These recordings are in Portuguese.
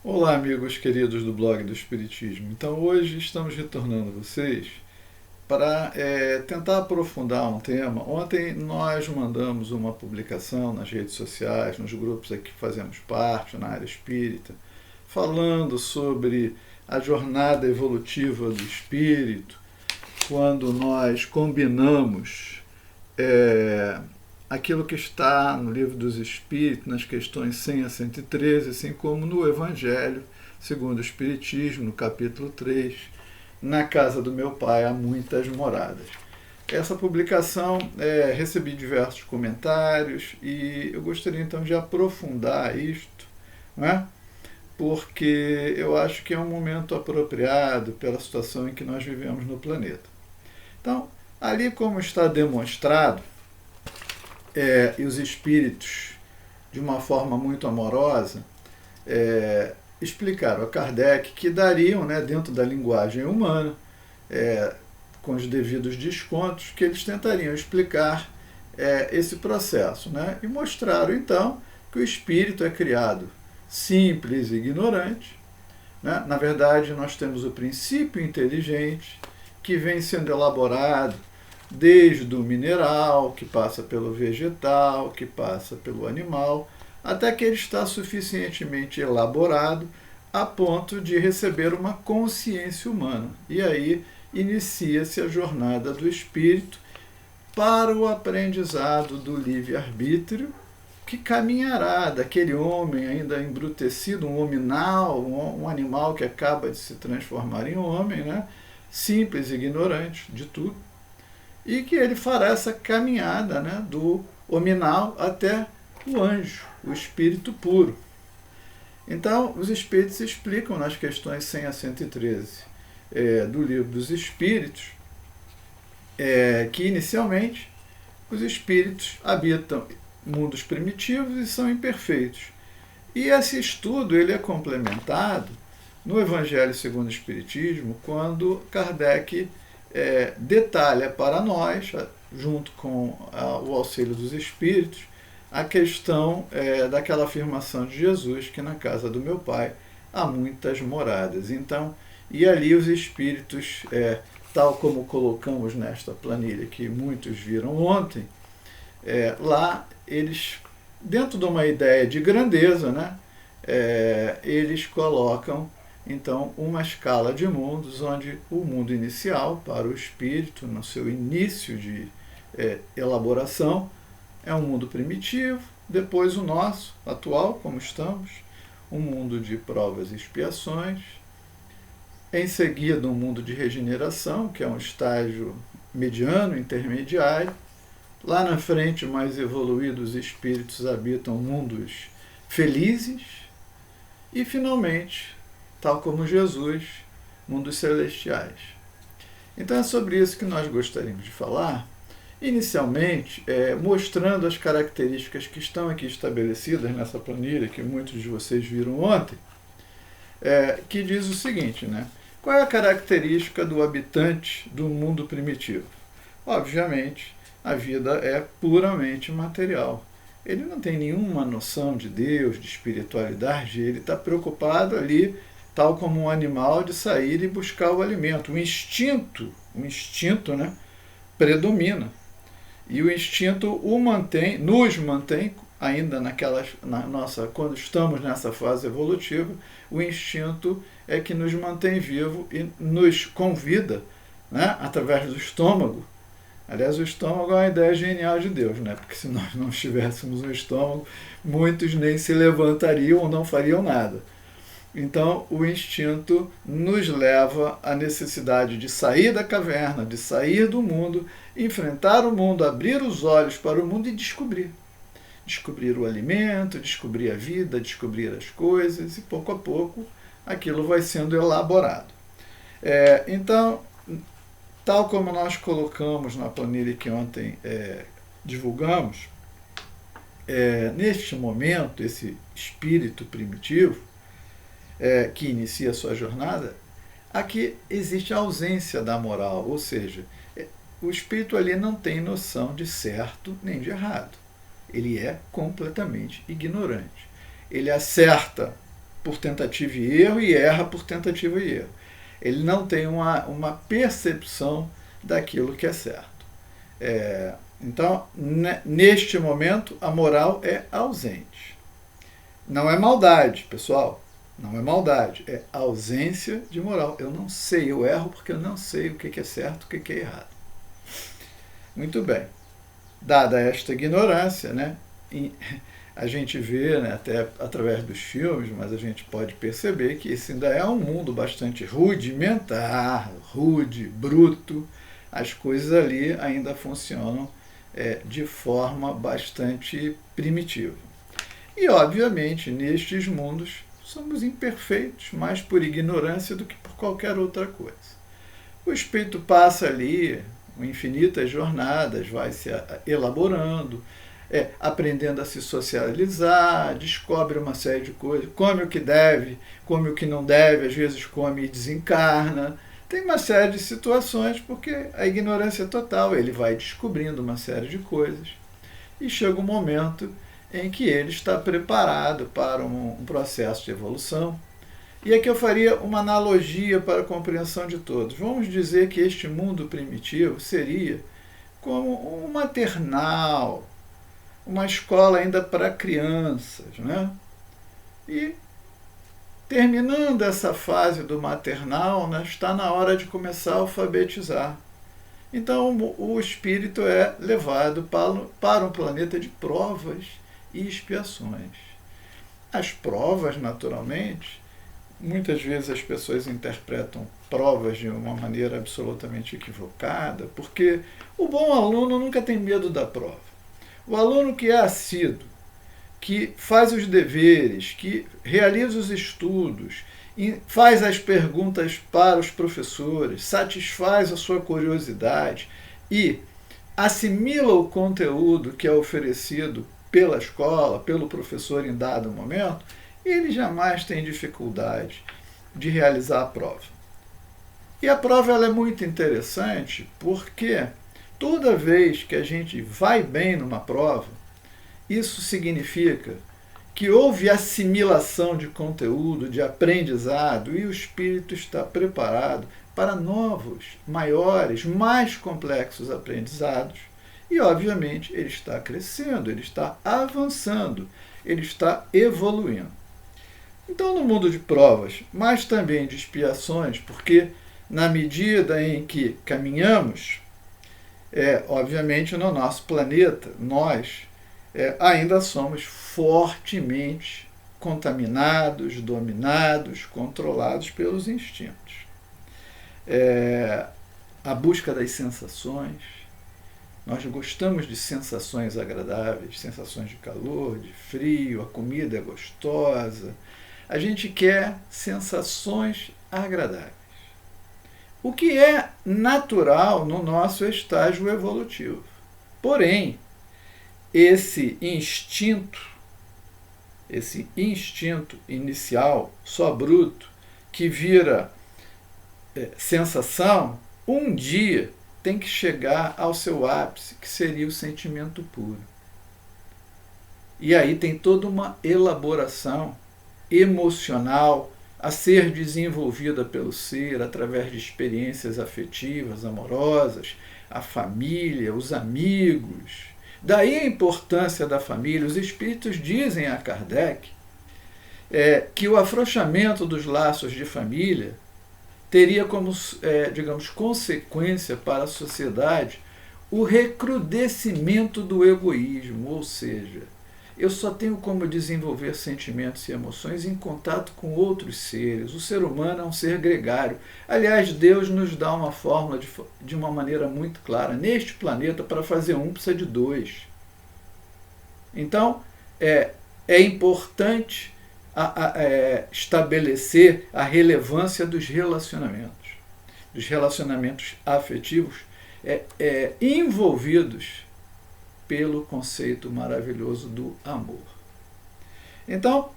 Olá, amigos queridos do blog do Espiritismo. Então, hoje estamos retornando a vocês para tentar aprofundar um tema. Ontem nós mandamos uma publicação nas redes sociais, nos grupos aqui que fazemos parte, na área espírita, falando sobre a jornada evolutiva do espírito, quando nós combinamos é, aquilo que está no Livro dos Espíritos, nas questões 100 a 113, assim como no Evangelho, segundo o Espiritismo, no capítulo 3, na casa do meu pai há muitas moradas. Essa publicação, recebi diversos comentários e eu gostaria então de aprofundar isto, né? Porque eu acho que é um momento apropriado pela situação em que nós vivemos no planeta. Então, ali como está demonstrado, e os espíritos, de uma forma muito amorosa, explicaram a Kardec que dariam, né, dentro da linguagem humana, com os devidos descontos, que eles tentariam explicar esse processo. Né? E mostraram, então, que o espírito é criado simples e ignorante. Né? Na verdade, nós temos o princípio inteligente, que vem sendo elaborado desde o mineral, que passa pelo vegetal, que passa pelo animal, até que ele está suficientemente elaborado a ponto de receber uma consciência humana. E aí inicia-se a jornada do espírito para o aprendizado do livre-arbítrio, que caminhará daquele homem ainda embrutecido, um hominal, um animal que acaba de se transformar em homem, né? Simples e ignorante de tudo, e que ele fará essa caminhada, né, do hominal até o anjo, o espírito puro. Então, os espíritos explicam nas questões 100 a 113 do Livro dos Espíritos que, inicialmente, os espíritos habitam mundos primitivos e são imperfeitos. E esse estudo ele é complementado no Evangelho segundo o Espiritismo, quando Kardec detalha para nós, junto com o auxílio dos Espíritos, a questão daquela afirmação de Jesus, que na casa do meu pai há muitas moradas. Então, e ali os Espíritos, tal como colocamos nesta planilha que muitos viram ontem, lá eles, dentro de uma ideia de grandeza, né, eles colocam então uma escala de mundos, onde o mundo inicial para o espírito, no seu início de elaboração, é um mundo primitivo. Depois o nosso, atual, como estamos, um mundo de provas e expiações. Em seguida, um mundo de regeneração, que é um estágio mediano, intermediário. Lá na frente, mais evoluídos espíritos habitam mundos felizes. E, finalmente, tal como Jesus, mundos celestiais. Então é sobre isso que nós gostaríamos de falar, inicialmente mostrando as características que estão aqui estabelecidas nessa planilha, que muitos de vocês viram ontem, que diz o seguinte, né? Qual é a característica do habitante do mundo primitivo? Obviamente, a vida é puramente material. Ele não tem nenhuma noção de Deus, de espiritualidade, ele está preocupado ali, tal como um animal, de sair e buscar o alimento. O instinto, né, predomina. E o instinto nos mantém ainda quando estamos nessa fase evolutiva, o instinto é que nos mantém vivo e nos convida, né, através do estômago. Aliás, o estômago é uma ideia genial de Deus, né? Porque se nós não tivéssemos um estômago, muitos nem se levantariam ou não fariam nada. Então, o instinto nos leva à necessidade de sair da caverna, de sair do mundo, enfrentar o mundo, abrir os olhos para o mundo e descobrir. Descobrir o alimento, descobrir a vida, descobrir as coisas, e pouco a pouco aquilo vai sendo elaborado. Então, tal como nós colocamos na planilha que ontem divulgamos, neste momento, esse espírito primitivo, que inicia a sua jornada, aqui existe a ausência da moral, ou seja, o espírito ali não tem noção de certo nem de errado. Ele é completamente ignorante. Ele acerta por tentativa e erro e erra por tentativa e erro. Ele não tem uma percepção daquilo que é certo. Então, neste momento, a moral é ausente. Não é maldade, pessoal. Não é maldade. É ausência de moral. Eu não sei, eu erro porque eu não sei o que é certo e o que é errado. Muito bem. Dada esta ignorância, né, a gente vê, né, até através dos filmes, mas a gente pode perceber que esse ainda é um mundo bastante rudimentar, rude, bruto. As coisas ali ainda funcionam de forma bastante primitiva. E, obviamente, nestes mundos, somos imperfeitos, mais por ignorância do que por qualquer outra coisa. O espírito passa ali infinitas jornadas, vai se elaborando, aprendendo a se socializar, descobre uma série de coisas, come o que deve, come o que não deve, às vezes come e desencarna. Tem uma série de situações, porque a ignorância é total, ele vai descobrindo uma série de coisas e chega um momento em que ele está preparado para um processo de evolução. E aqui eu faria uma analogia para a compreensão de todos. Vamos dizer que este mundo primitivo seria como um maternal, uma escola ainda para crianças, né? E terminando essa fase do maternal, né, está na hora de começar a alfabetizar. Então o espírito é levado para um planeta de provas e expiações. As provas, naturalmente, muitas vezes as pessoas interpretam provas de uma maneira absolutamente equivocada, porque o bom aluno nunca tem medo da prova. O aluno que é assíduo, que faz os deveres, que realiza os estudos, faz as perguntas para os professores, satisfaz a sua curiosidade e assimila o conteúdo que é oferecido pela escola, pelo professor em dado momento, ele jamais tem dificuldade de realizar a prova. E a prova ela é muito interessante porque toda vez que a gente vai bem numa prova, isso significa que houve assimilação de conteúdo, de aprendizado, e o espírito está preparado para novos, maiores, mais complexos aprendizados. E, obviamente, ele está crescendo, ele está avançando, ele está evoluindo. Então, no mundo de provas, mas também de expiações, porque na medida em que caminhamos, obviamente no nosso planeta, nós ainda somos fortemente contaminados, dominados, controlados pelos instintos. A busca das sensações, nós gostamos de sensações agradáveis, sensações de calor, de frio, a comida é gostosa. A gente quer sensações agradáveis. O que é natural no nosso estágio evolutivo. Porém, esse instinto inicial, só bruto, que vira sensação, um dia tem que chegar ao seu ápice, que seria o sentimento puro. E aí tem toda uma elaboração emocional a ser desenvolvida pelo ser através de experiências afetivas, amorosas, a família, os amigos. Daí a importância da família. Os espíritos dizem a Kardec que o afrouxamento dos laços de família teria como, digamos, consequência para a sociedade o recrudescimento do egoísmo, ou seja, eu só tenho como desenvolver sentimentos e emoções em contato com outros seres. O ser humano é um ser gregário. Aliás, Deus nos dá uma fórmula de uma maneira muito clara. Neste planeta, para fazer um, precisa de dois. Então, é importante estabelecer a relevância dos relacionamentos afetivos envolvidos pelo conceito maravilhoso do amor. Então,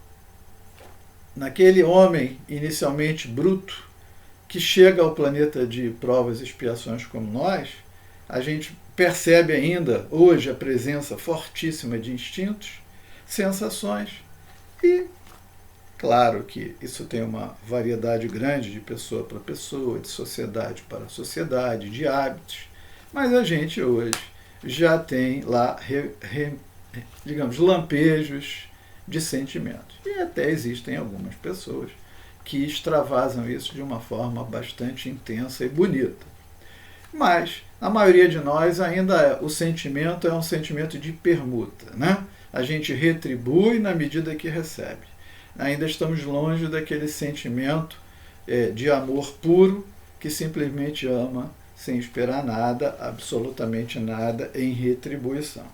naquele homem inicialmente bruto, que chega ao planeta de provas e expiações como nós, a gente percebe ainda hoje a presença fortíssima de instintos, sensações e Claro que isso tem uma variedade grande de pessoa para pessoa, de sociedade para sociedade, de hábitos, mas a gente hoje já tem lá, digamos, lampejos de sentimentos. E até existem algumas pessoas que extravasam isso de uma forma bastante intensa e bonita. Mas, a maioria de nós ainda o sentimento é um sentimento de permuta, né? A gente retribui na medida que recebe. Ainda estamos longe daquele sentimento de amor puro que simplesmente ama sem esperar nada, absolutamente nada em retribuição.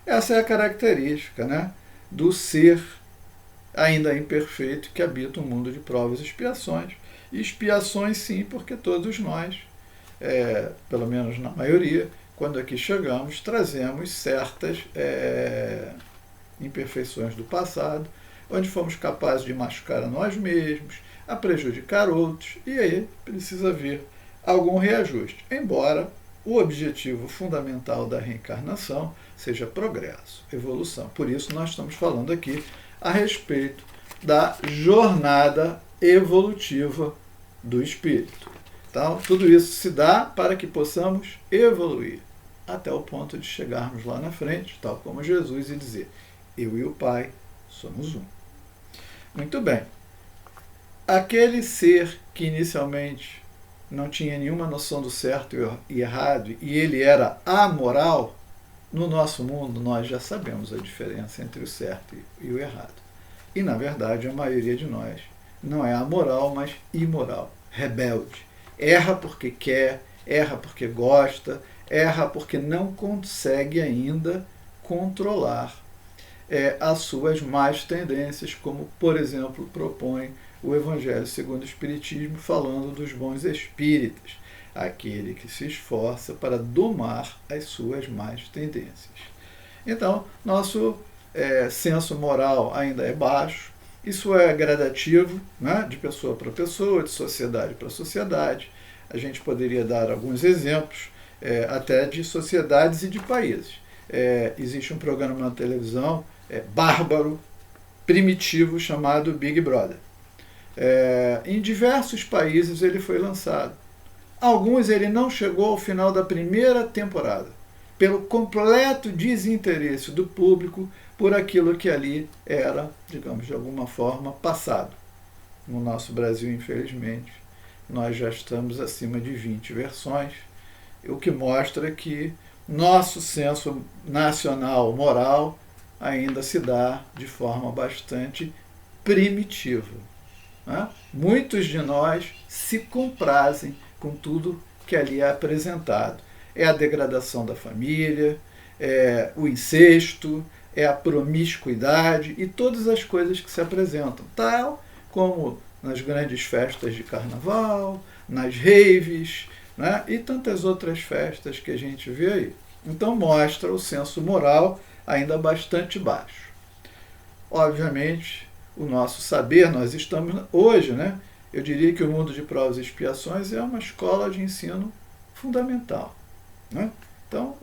Essa é a característica, né, do ser ainda imperfeito que habita um mundo de provas e expiações. E expiações sim, porque todos nós, pelo menos na maioria, quando aqui chegamos, trazemos certas imperfeições do passado, onde fomos capazes de machucar a nós mesmos, a prejudicar outros, e aí precisa haver algum reajuste, embora o objetivo fundamental da reencarnação seja progresso, evolução. Por isso nós estamos falando aqui a respeito da jornada evolutiva do espírito. Então, tudo isso se dá para que possamos evoluir até o ponto de chegarmos lá na frente, tal como Jesus, e dizer: eu e o Pai somos um. Muito bem. Aquele ser que inicialmente não tinha nenhuma noção do certo e errado, e ele era amoral, no nosso mundo nós já sabemos a diferença entre o certo e o errado. E, na verdade, a maioria de nós não é amoral, mas imoral, rebelde. Erra porque quer, erra porque gosta, erra porque não consegue ainda controlar as suas más tendências, como, por exemplo, propõe o Evangelho segundo o Espiritismo, falando dos bons espíritos, aquele que se esforça para domar as suas más tendências. Então, nosso senso moral ainda é baixo, isso é gradativo, né, de pessoa para pessoa, de sociedade para sociedade. A gente poderia dar alguns exemplos, até de sociedades e de países. Existe um programa na televisão bárbaro, primitivo, chamado Big Brother. Em diversos países ele foi lançado. Alguns ele não chegou ao final da primeira temporada, pelo completo desinteresse do público por aquilo que ali era, digamos, de alguma forma, passado. No nosso Brasil, infelizmente, nós já estamos acima de 20 versões, o que mostra que nosso senso nacional moral ainda se dá de forma bastante primitiva. Né? Muitos de nós se comprazem com tudo que ali é apresentado. É a degradação da família, é o incesto, é a promiscuidade e todas as coisas que se apresentam, tal como nas grandes festas de carnaval, nas raves, né? E tantas outras festas que a gente vê aí. Então mostra o senso moral ainda bastante baixo. Obviamente, o nosso saber, nós estamos hoje, né? Eu diria que o mundo de provas e expiações é uma escola de ensino fundamental. Né? Então,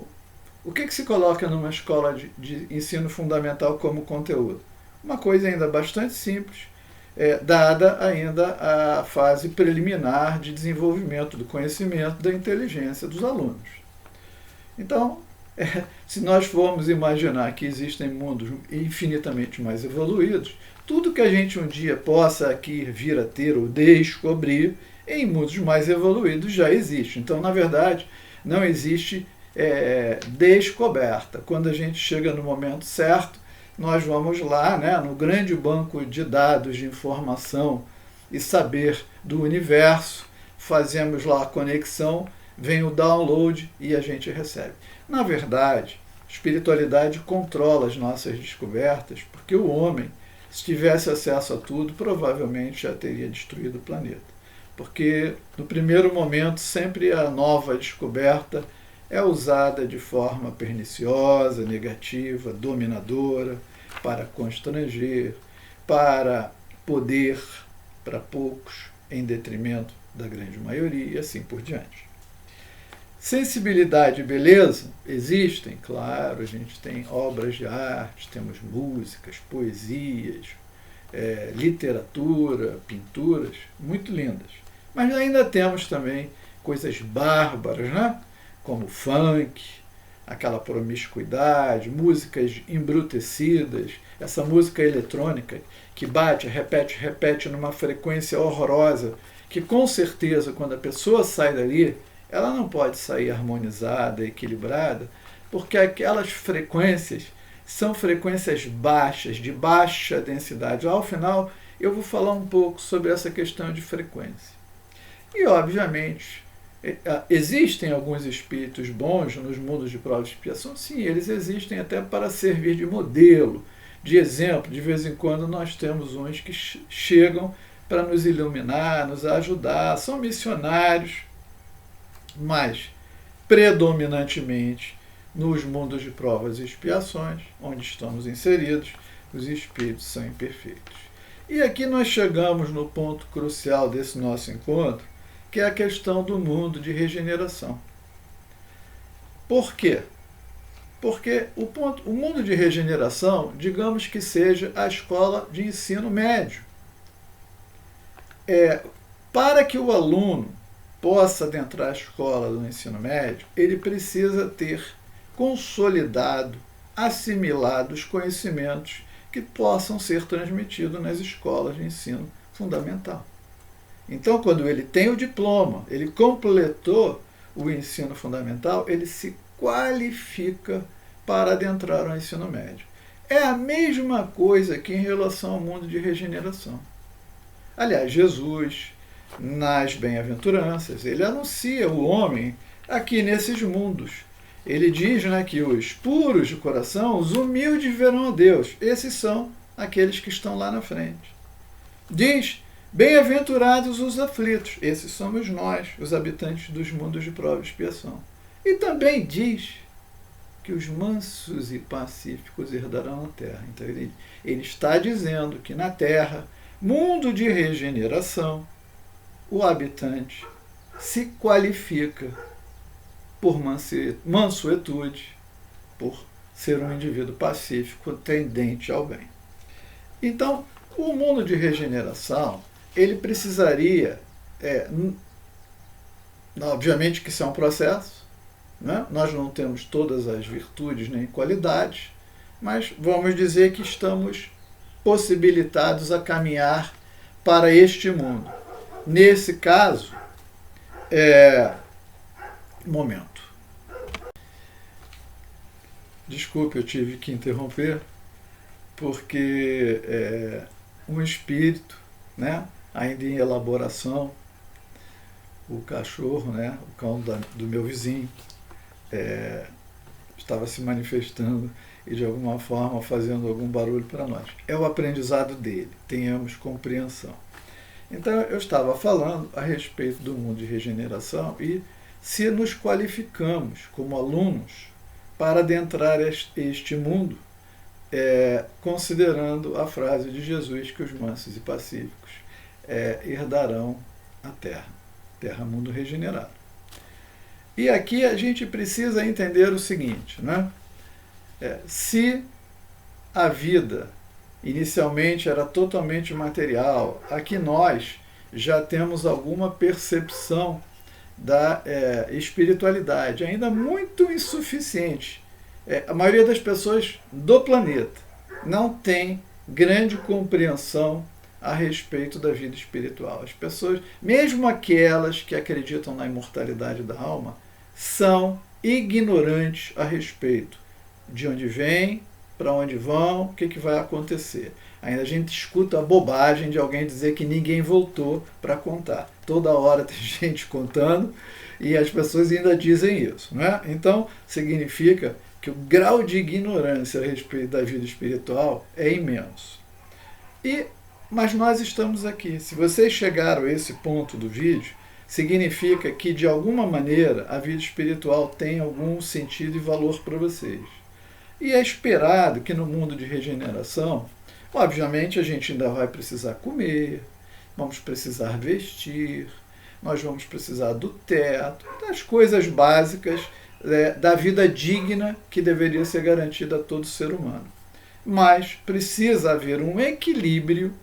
o que se coloca numa escola de ensino fundamental como conteúdo? Uma coisa ainda bastante simples, dada ainda a fase preliminar de desenvolvimento do conhecimento, da inteligência dos alunos. Então, se nós formos imaginar que existem mundos infinitamente mais evoluídos, tudo que a gente um dia possa aqui vir a ter ou descobrir, em mundos mais evoluídos já existe. Então, na verdade, não existe descoberta. Quando a gente chega no momento certo, nós vamos lá, né, no grande banco de dados de informação e saber do universo, fazemos lá a conexão, vem o download e a gente recebe. Na verdade, a espiritualidade controla as nossas descobertas, porque o homem, se tivesse acesso a tudo, provavelmente já teria destruído o planeta. Porque, no primeiro momento, sempre a nova descoberta é usada de forma perniciosa, negativa, dominadora, para constranger, para poder para poucos, em detrimento da grande maioria, e assim por diante. Sensibilidade e beleza existem, claro, a gente tem obras de arte, temos músicas, poesias, literatura, pinturas muito lindas. Mas ainda temos também coisas bárbaras, né? Como funk, aquela promiscuidade, músicas embrutecidas, essa música eletrônica que bate, repete numa frequência horrorosa, que com certeza quando a pessoa sai dali, ela não pode sair harmonizada, equilibrada, porque aquelas frequências são frequências baixas, de baixa densidade. Ao final, eu vou falar um pouco sobre essa questão de frequência. E, obviamente, existem alguns espíritos bons nos mundos de prova e expiação? Sim, eles existem até para servir de modelo, de exemplo. De vez em quando nós temos uns que chegam para nos iluminar, nos ajudar, são missionários, mas predominantemente nos mundos de provas e expiações, onde estamos inseridos, os espíritos são imperfeitos. E aqui nós chegamos no ponto crucial desse nosso encontro, que é a questão do mundo de regeneração. Por quê? Porque o mundo de regeneração, digamos que seja a escola de ensino médio. Para que o aluno possa adentrar a escola do ensino médio, ele precisa ter consolidado, assimilado os conhecimentos que possam ser transmitidos nas escolas de ensino fundamental. Então, quando ele tem o diploma, ele completou o ensino fundamental, ele se qualifica para adentrar o ensino médio. É a mesma coisa que em relação ao mundo de regeneração. Aliás, Jesus, nas bem-aventuranças, ele anuncia o homem aqui nesses mundos. Ele diz, né, que os puros de coração, os humildes verão a Deus. Esses são aqueles que estão lá na frente. Diz: bem-aventurados os aflitos. Esses somos nós, os habitantes dos mundos de prova e expiação. E também diz que os mansos e pacíficos herdarão a terra. Então ele está dizendo que na terra, mundo de regeneração, o habitante se qualifica por mansuetude, por ser um indivíduo pacífico, tendente ao bem. Então, o mundo de regeneração, ele precisaria, obviamente que isso é um processo, né? Nós não temos todas as virtudes nem qualidades, mas vamos dizer que estamos possibilitados a caminhar para este mundo. Nesse caso, momento. Desculpe, eu tive que interromper, porque um espírito, né, ainda em elaboração, o cachorro, né, o cão do meu vizinho, estava se manifestando e de alguma forma fazendo algum barulho para nós. É o aprendizado dele, tenhamos compreensão. Então eu estava falando a respeito do mundo de regeneração e se nos qualificamos como alunos para adentrar este mundo, considerando a frase de Jesus que os mansos e pacíficos herdarão a terra, mundo regenerado. E aqui a gente precisa entender o seguinte, né? Se a vida inicialmente era totalmente material, aqui nós já temos alguma percepção da espiritualidade, ainda muito insuficiente. A maioria das pessoas do planeta não tem grande compreensão a respeito da vida espiritual. As pessoas, mesmo aquelas que acreditam na imortalidade da alma, são ignorantes a respeito de onde vem, para onde vão, o que vai acontecer. Ainda a gente escuta a bobagem de alguém dizer que ninguém voltou para contar. Toda hora tem gente contando e as pessoas ainda dizem isso, né? Então, significa que o grau de ignorância a respeito da vida espiritual é imenso. Mas nós estamos aqui. Se vocês chegaram a esse ponto do vídeo, significa que, de alguma maneira, a vida espiritual tem algum sentido e valor para vocês. E é esperado que no mundo de regeneração, obviamente, a gente ainda vai precisar comer, vamos precisar vestir, nós vamos precisar do teto, das coisas básicas da vida digna que deveria ser garantida a todo ser humano. mas precisa haver um equilíbrio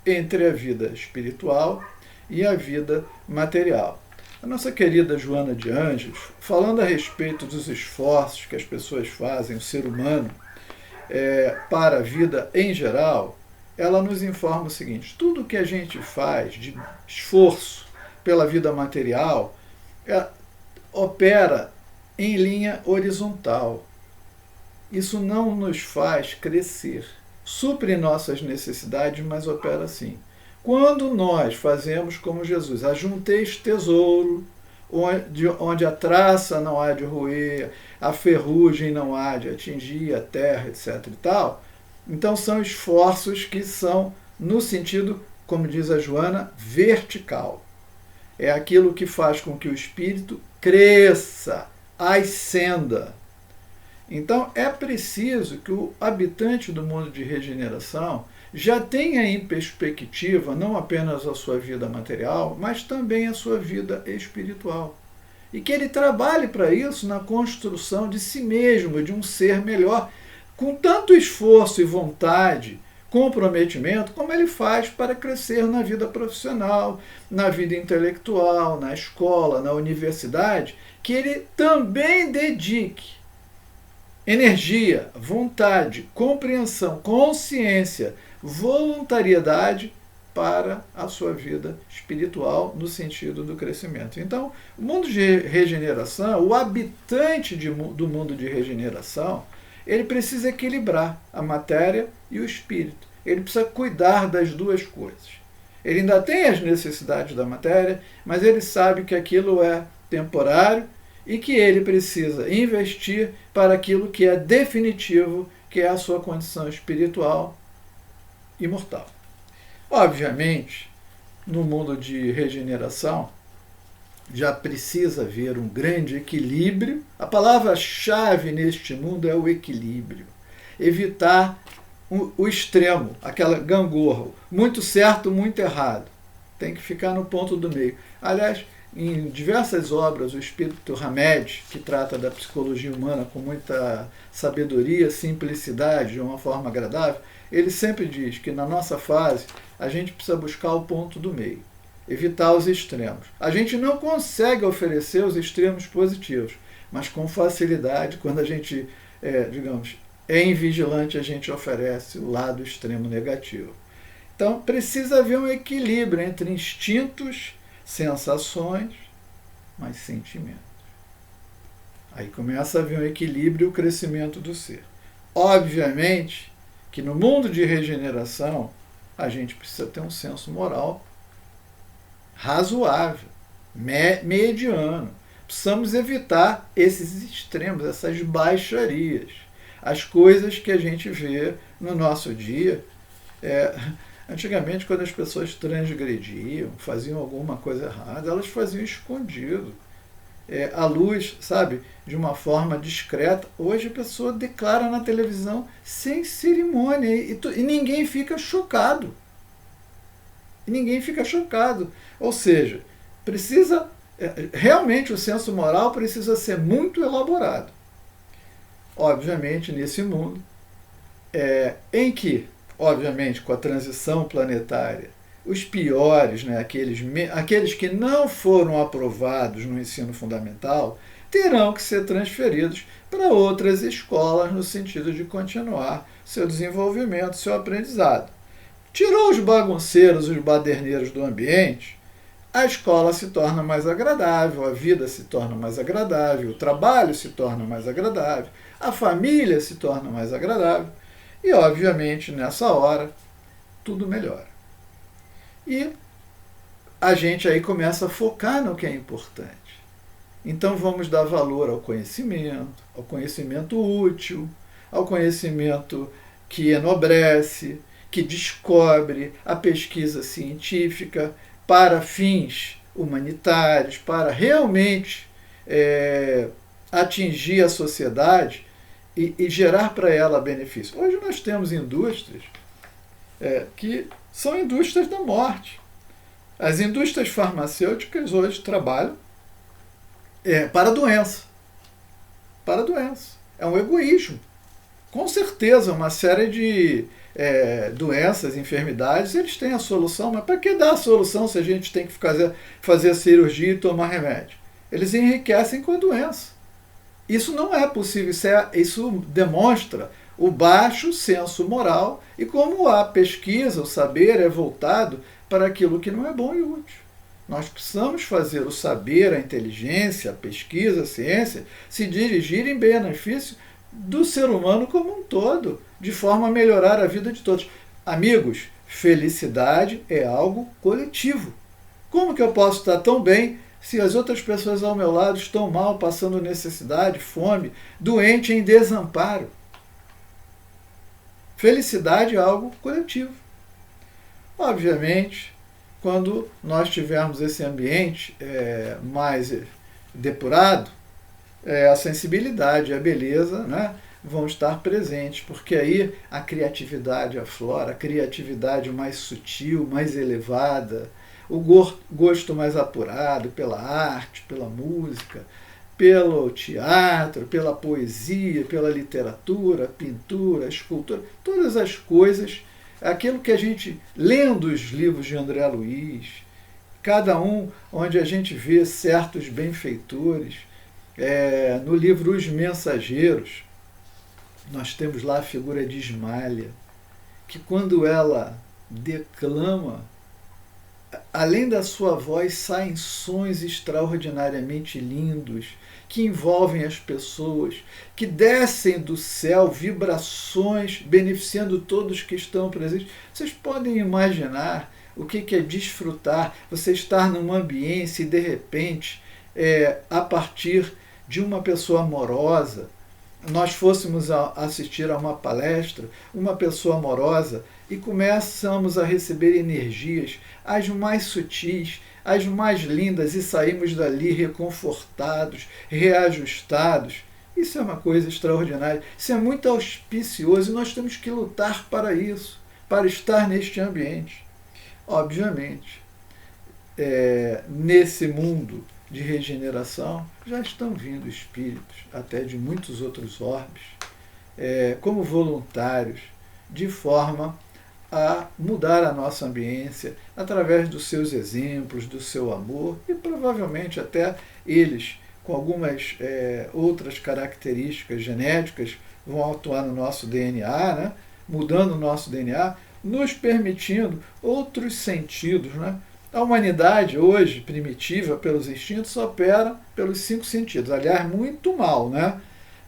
entre a vida espiritual e a vida material. A nossa querida Joana de Ângeles, falando a respeito dos esforços que as pessoas fazem, o ser humano, para a vida em geral, ela nos informa o seguinte: tudo que a gente faz de esforço pela vida material opera em linha horizontal. Isso não nos faz crescer. Supre nossas necessidades, mas opera assim. Quando nós fazemos como Jesus, ajunteis tesouro, onde a traça não há de roer, a ferrugem não há de atingir a terra, etc. e tal, então são esforços que são no sentido, como diz a Joana, vertical. É aquilo que faz com que o espírito cresça, ascenda. Então é preciso que o habitante do mundo de regeneração já tenha em perspectiva não apenas a sua vida material, mas também a sua vida espiritual. E que ele trabalhe para isso na construção de si mesmo, de um ser melhor, com tanto esforço e vontade, comprometimento, como ele faz para crescer na vida profissional, na vida intelectual, na escola, na universidade, que ele também dedique energia, vontade, compreensão, consciência, voluntariedade para a sua vida espiritual no sentido do crescimento. Então, o mundo de regeneração, o habitante do mundo de regeneração, ele precisa equilibrar a matéria e o espírito. Ele precisa cuidar das duas coisas. Ele ainda tem as necessidades da matéria, mas ele sabe que aquilo é temporário e que ele precisa investir para aquilo que é definitivo, que é a sua condição espiritual imortal. Obviamente, no mundo de regeneração, já precisa haver um grande equilíbrio. A palavra-chave neste mundo é o equilíbrio. Evitar o extremo, aquela gangorra, muito certo, muito errado. Tem que ficar no ponto do meio. Aliás, em diversas obras, o espírito Hamed, que trata da psicologia humana com muita sabedoria, simplicidade, de uma forma agradável, ele sempre diz que na nossa fase a gente precisa buscar o ponto do meio, evitar os extremos. A gente não consegue oferecer os extremos positivos, mas com facilidade, quando a gente, é invigilante, a gente oferece o lado extremo negativo. Então, precisa haver um equilíbrio entre instintos, sensações, mas sentimentos. Aí começa a haver um equilíbrio e o crescimento do ser. Obviamente que no mundo de regeneração a gente precisa ter um senso moral razoável, mediano. Precisamos evitar esses extremos, essas baixarias. As coisas que a gente vê no nosso dia. Antigamente, quando as pessoas transgrediam, faziam alguma coisa errada, elas faziam escondido, à luz, sabe, de uma forma discreta. Hoje a pessoa declara na televisão sem cerimônia e ninguém fica chocado. Ou seja, realmente o senso moral precisa ser muito elaborado. Obviamente, nesse mundo em que, obviamente, com a transição planetária, os piores, aqueles que não foram aprovados no ensino fundamental, terão que ser transferidos para outras escolas no sentido de continuar seu desenvolvimento, seu aprendizado. Tirou os bagunceiros, os baderneiros do ambiente, a escola se torna mais agradável, a vida se torna mais agradável, o trabalho se torna mais agradável, a família se torna mais agradável e, obviamente, nessa hora, tudo melhora. E a gente aí começa a focar no que é importante. Então vamos dar valor ao conhecimento útil, ao conhecimento que enobrece, que descobre, a pesquisa científica para fins humanitários, para realmente atingir a sociedade e gerar para ela benefício. Hoje nós temos indústrias que são indústrias da morte. As indústrias farmacêuticas hoje trabalham para a doença. Para a doença. É um egoísmo. Com certeza, uma série de doenças, enfermidades, eles têm a solução, mas para que dar a solução se a gente tem que fazer cirurgia e tomar remédio? Eles enriquecem com a doença. Isso não é possível, isso demonstra o baixo senso moral e como a pesquisa, o saber é voltado para aquilo que não é bom e útil. Nós precisamos fazer o saber, a inteligência, a pesquisa, a ciência se dirigir em benefício do ser humano como um todo, de forma a melhorar a vida de todos. Amigos, felicidade é algo coletivo. Como que eu posso estar tão bem se as outras pessoas ao meu lado estão mal, passando necessidade, fome, doente, em desamparo? Felicidade é algo coletivo. Obviamente, quando nós tivermos esse ambiente mais depurado, a sensibilidade e a beleza, né, vão estar presentes, porque aí a criatividade aflora, a criatividade mais sutil, mais elevada, o gosto mais apurado pela arte, pela música, pelo teatro, pela poesia, pela literatura, pintura, escultura, todas as coisas, aquilo que a gente, lendo os livros de André Luiz, cada um onde a gente vê certos benfeitores, no livro Os Mensageiros, nós temos lá a figura de Ismália, que quando ela declama, além da sua voz, saem sons extraordinariamente lindos, que envolvem as pessoas, que descem do céu vibrações, beneficiando todos que estão presentes. Vocês podem imaginar o que é desfrutar, você estar num ambiente e, de repente, a partir de uma pessoa amorosa, nós fôssemos assistir a uma palestra, uma pessoa amorosa, e começamos a receber energias, as mais sutis, as mais lindas, e saímos dali reconfortados, reajustados. Isso é uma coisa extraordinária, isso é muito auspicioso e nós temos que lutar para isso, para estar neste ambiente. Obviamente, nesse mundo de regeneração, já estão vindo espíritos, até de muitos outros orbes, como voluntários, de forma a mudar a nossa ambiência, através dos seus exemplos, do seu amor, e provavelmente até eles, com algumas outras características genéticas, vão atuar no nosso DNA, né? Mudando o nosso DNA, nos permitindo outros sentidos, né? A humanidade, hoje, primitiva, pelos instintos, opera pelos 5 sentidos. Aliás, muito mal, né?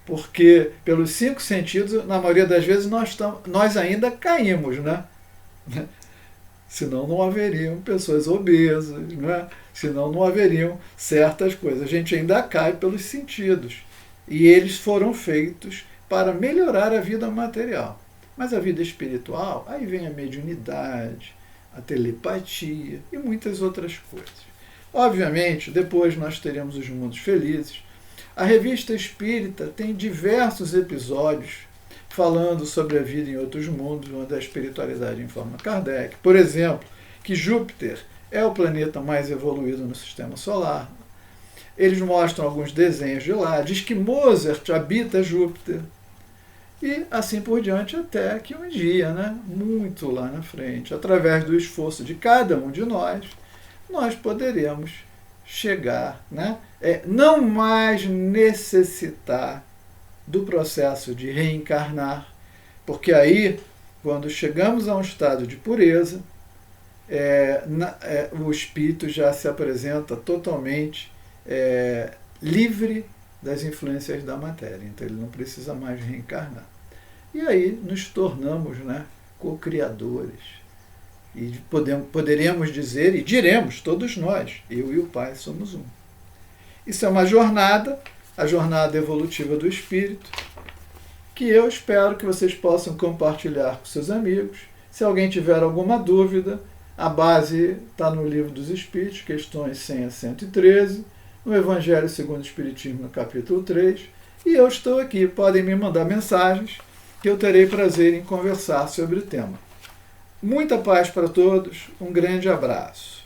Porque pelos 5 sentidos, na maioria das vezes, nós ainda caímos, né? Senão não haveriam pessoas obesas, né? Senão não haveriam certas coisas. A gente ainda cai pelos sentidos. E eles foram feitos para melhorar a vida material. Mas a vida espiritual, aí vem a mediunidade, a telepatia e muitas outras coisas. Obviamente, depois nós teremos os mundos felizes. A revista Espírita tem diversos episódios falando sobre a vida em outros mundos, onde a espiritualidade informa Kardec. Por exemplo, que Júpiter é o planeta mais evoluído no sistema solar. Eles mostram alguns desenhos de lá. Diz que Mozart habita Júpiter. E assim por diante, até que um dia, né, muito lá na frente, através do esforço de cada um de nós poderemos chegar, né, não mais necessitar do processo de reencarnar, porque aí, quando chegamos a um estado de pureza, o espírito já se apresenta totalmente livre das influências da matéria, então ele não precisa mais reencarnar. E aí nos tornamos, né, co-criadores. E poderemos dizer, e diremos, todos nós, eu e o Pai somos um. Isso é uma jornada, a jornada evolutiva do espírito, que eu espero que vocês possam compartilhar com seus amigos. Se alguém tiver alguma dúvida, a base está no Livro dos Espíritos, questões 100 a 113, no Evangelho segundo o Espiritismo, no capítulo 3, e eu estou aqui. Podem me mandar mensagens, que eu terei prazer em conversar sobre o tema. Muita paz para todos, um grande abraço.